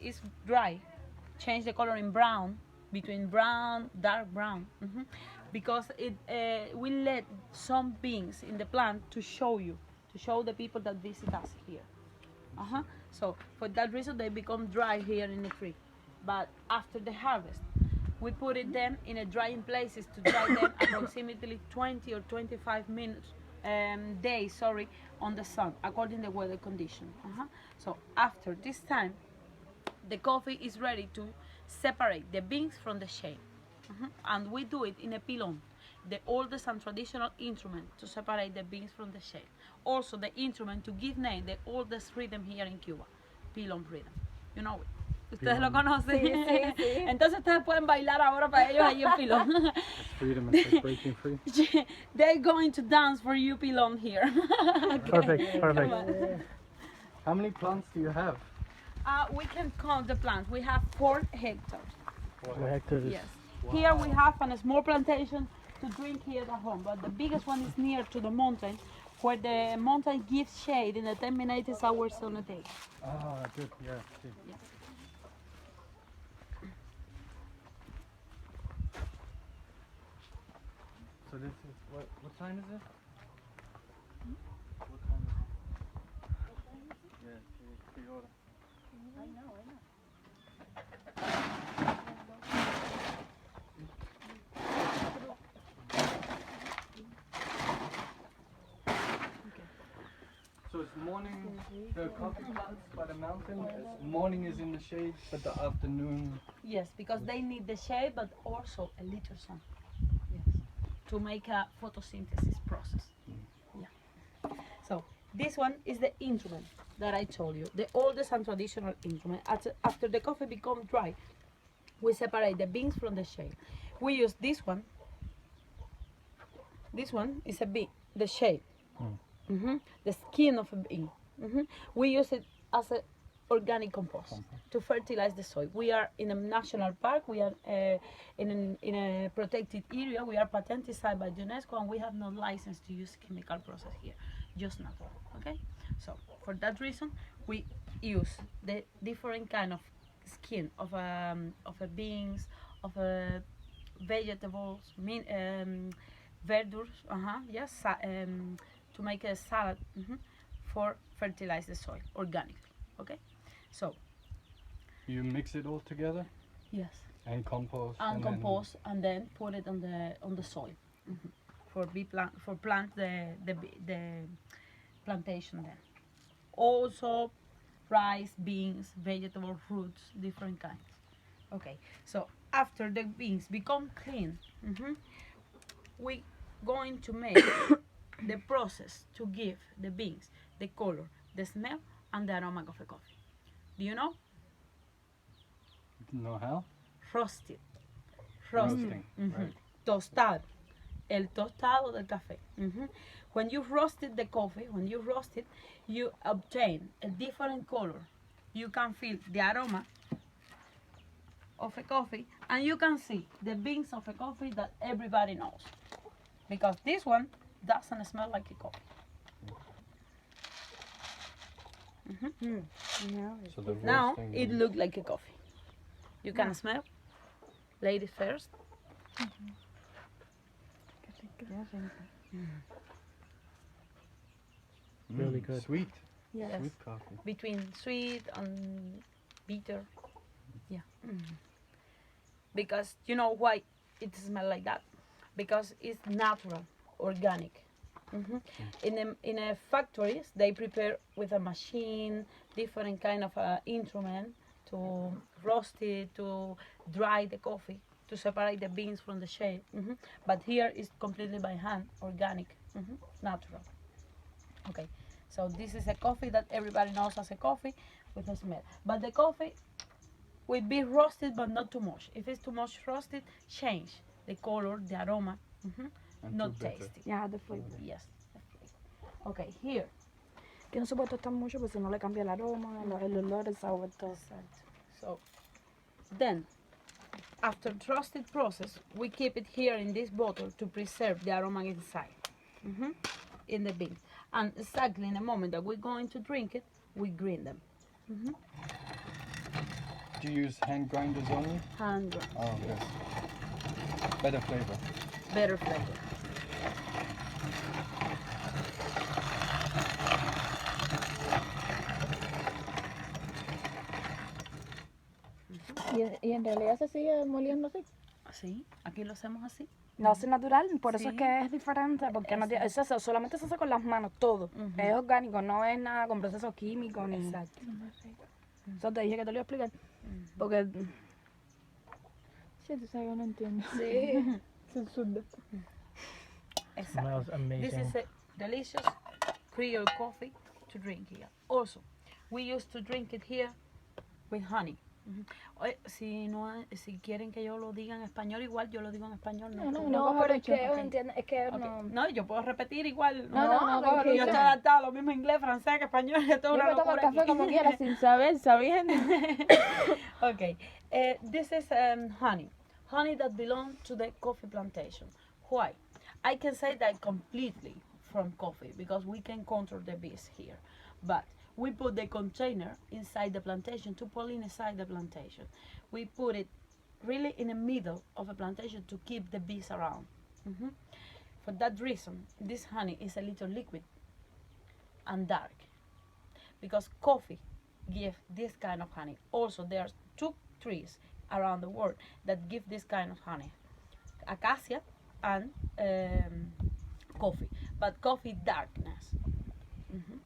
is dry, change the color in brown, between brown, dark brown, because it will let some beings in the plant to show you, to show the people that visit us here. So for that reason they become dry here in the tree. But after the harvest, we put it them in a drying places to dry them approximately 20 or 25 minutes days, sorry, on the sun according to the weather condition. So after this time, the coffee is ready to separate the beans from the shade. And we do it in a pilon, the oldest and traditional instrument to separate the beans from the shade. Also the instrument to give name the oldest rhythm here in Cuba, pilon rhythm. You know it. Ustedes lo conocen. Sí, sí, sí. Entonces ustedes pueden bailar ahora para ellos ahí en pilón. It's freedom, it's like breaking free. They're going to dance for you pilon here. Perfect, perfect. How many plants do you have? We can count the plants. We have 4 hectares. 4 hectares. Yes. Here we have a small plantation to drink here at home, but the biggest one is near to the mountain, where the mountain gives shade in the 10 minutes hours on a day. Ah, good, yeah. See. Yeah. So this is, what time is it? What time is it? Yeah, qué hora. I know. So it's morning, the coffee plants by the mountain, morning is in the shade, but the afternoon... Yes, because they need the shade, but also a little sun. Yes, to make a photosynthesis process. Yeah. So this one is the instrument that I told you, the oldest and traditional instrument. After the coffee becomes dry, we separate the beans from the shade. We use this one. This one is a bean, the shade. The skin of a bean. We use it as an organic compost to fertilize the soil. We are in a national park. We are in a protected area. We are patented site by UNESCO, and we have no license to use chemical process here, just natural. Okay. So for that reason, we use the different kind of skin of a beans, of vegetables, verdures. Yes. To make a salad for fertilize the soil organically. Okay, so You mix it all together yes, and compost. and compost, and then put it on the soil for plant the plantation. Then also rice, beans, vegetable, fruits, different kinds. Okay, so after the beans become clean, we going to make the process to give the beans the color, the smell, and the aroma of the coffee. Do you know? Know how? Roasted. Roasting. Right. Tostado. El tostado del café. When you roasted the coffee, you obtain a different color. You can feel the aroma of a coffee, and you can see the beans of a coffee that everybody knows. Because this one doesn't smell like a coffee. So the Now roasting it looks like a coffee. You can smell. Ladies first. really good. Sweet. Yes. Sweet coffee. Between sweet and bitter. Yeah. Because you know why it smells like that? Because it's natural, organic. In a factories, they prepare with a machine, different kind of instrument to roast it, to dry the coffee, to separate the beans from the shade. But here is completely by hand, organic, natural. Okay, so this is a coffee that everybody knows as a coffee with a smell. But the coffee will be roasted, but not too much. If it's too much roasted, change the color, the aroma. And Not too bitter. tasty. Yeah, the flavor. Yes, the flavor. Okay, here. Que no se puede tostar mucho porque si no le cambia el aroma, el olor, el sabor, todo. Exacto. So then, after roasted process, we keep it here in this bottle to preserve the aroma inside, in the beans. And exactly in the moment that we're going to drink it, we green them. you use hand grinders only? Hand Oh, yes. Better flavor. better flavor. Y en realidad se sigue moliendo así. Sí, aquí lo hacemos así. No es natural, por eso es Sí. que es diferente, porque no tiene, solamente se hace con las manos, todo. Ujú. Es orgánico, no es nada con procesos químicos ni... Exacto. Eso te dije que te lo iba a explicar, porque... Sí, tú sabes, yo no entiendo. Sí. Es absurdo. Exactly. Smells amazing. This is a delicious Creole coffee to drink here. Also, we used to drink it here with honey. Si quieren que yo lo diga en español, igual yo lo digo en español. No, No, problema. No, pero es que Ok. entiende, es que Ok. no... No, yo puedo repetir igual. No, tranquila. Yo estoy adaptada a lo mismo inglés, francés, que español, esto es Yo una me tomo el locura café aquí. como quiera, sin saber, sabiendo. Okay, this is honey that belongs to the coffee plantation. Why? I can say that completely from coffee because we can control the bees here, but we put the container inside the plantation to pollinize the plantation. We put it really in the middle of a plantation to keep the bees around. Mhm. For that reason, this honey is a little liquid and dark because coffee give this kind of honey. Also, there are 2 trees around the world that give this kind of honey: acacia and coffee. But coffee darkness. Mhm.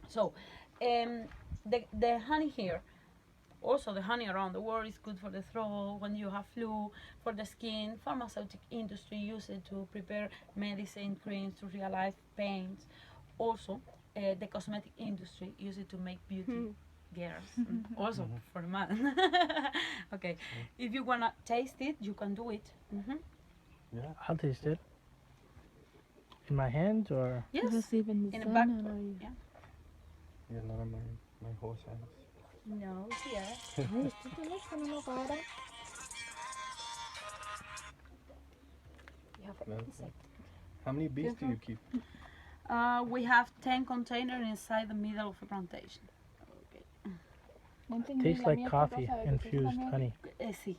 So, the honey here, also the honey around the world, is good for the throat when you have flu, for the skin. Pharmaceutical industry use it to prepare medicine, creams, to relieve pains. Also, the cosmetic industry use it to make beauty girls. Also for men. Okay, if you wanna taste it, you can do it. Yeah. I'll taste it. In my hands or Yes, Receive in the in the sun back. and all. Yeah, not on my horse hands. No, yeah. Este teléfono no para. How many bees do you keep? We have 10 containers inside the middle of the plantation. No entendí tastes la like miel, ¿qué coffee cosa? ¿De qué infused cosa? honey. Sí,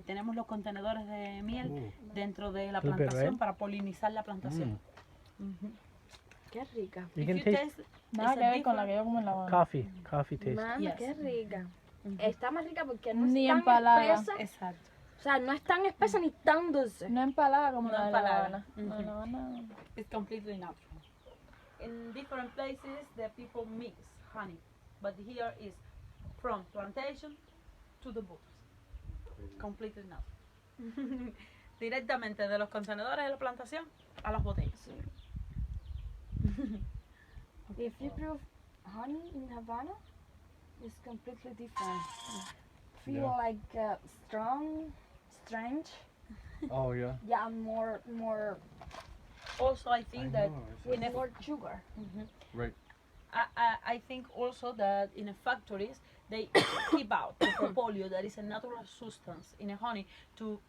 tenemos los contenedores de miel Ooh. dentro de la Little bit, plantación right? para polinizar la plantación. Qué rica. You If can you taste Nada it's que a ver con la que different- yo como en la boda. coffee taste. Mami, Yes. qué rica. Está más rica porque no es Ni tan empalaga. espesa. Exacto. O sea, no es tan espesa ni tan dulce. No empalada como No la de la empalaga. Habana. La de la Habana. It's completely natural. In different places, the people mix honey, but here is from plantation to the books. Completely natural. Directamente de los contenedores de la plantación a las botellas. If you prove honey in Havana, it's completely different. Feel Yeah. like strong, strange. Oh, yeah. Yeah, more Also, I think that with in a more sugar. Right. I think also that in the factories they keep out the propolyo, that is a natural substance in a honey to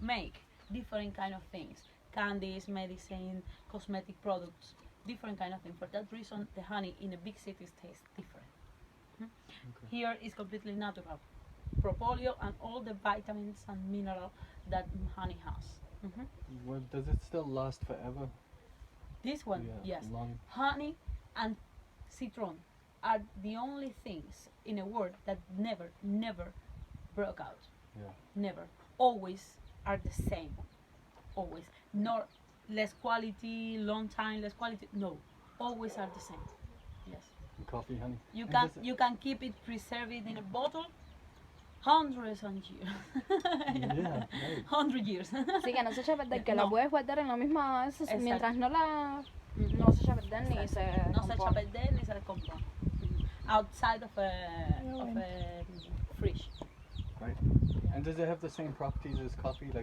make different kind of things, candies, medicine, cosmetic products, different kind of things. For that reason, the honey in the big cities tastes different. Here is completely natural, propolyo and all the vitamins and minerals that honey has. Well, does it still last forever? This one, Yeah, yes. long. Honey and citron are the only things in a world that never broke out. Yeah. Never. Always are the same. Always. Not less quality, long time, less quality. No. Always are the same. Yes. Coffee, honey. You And can does it- you can keep it preserved in a bottle hundreds of years. Yeah, right. 100 years. Sí, que no se echa a perder, que No. la puedes guardar en la misma... Exacto. Mientras no la... No se echa a perder ni se... No se echa a compone. perder ni se descompone. Outside of a fridge. Right. And does it have the same properties as coffee? Like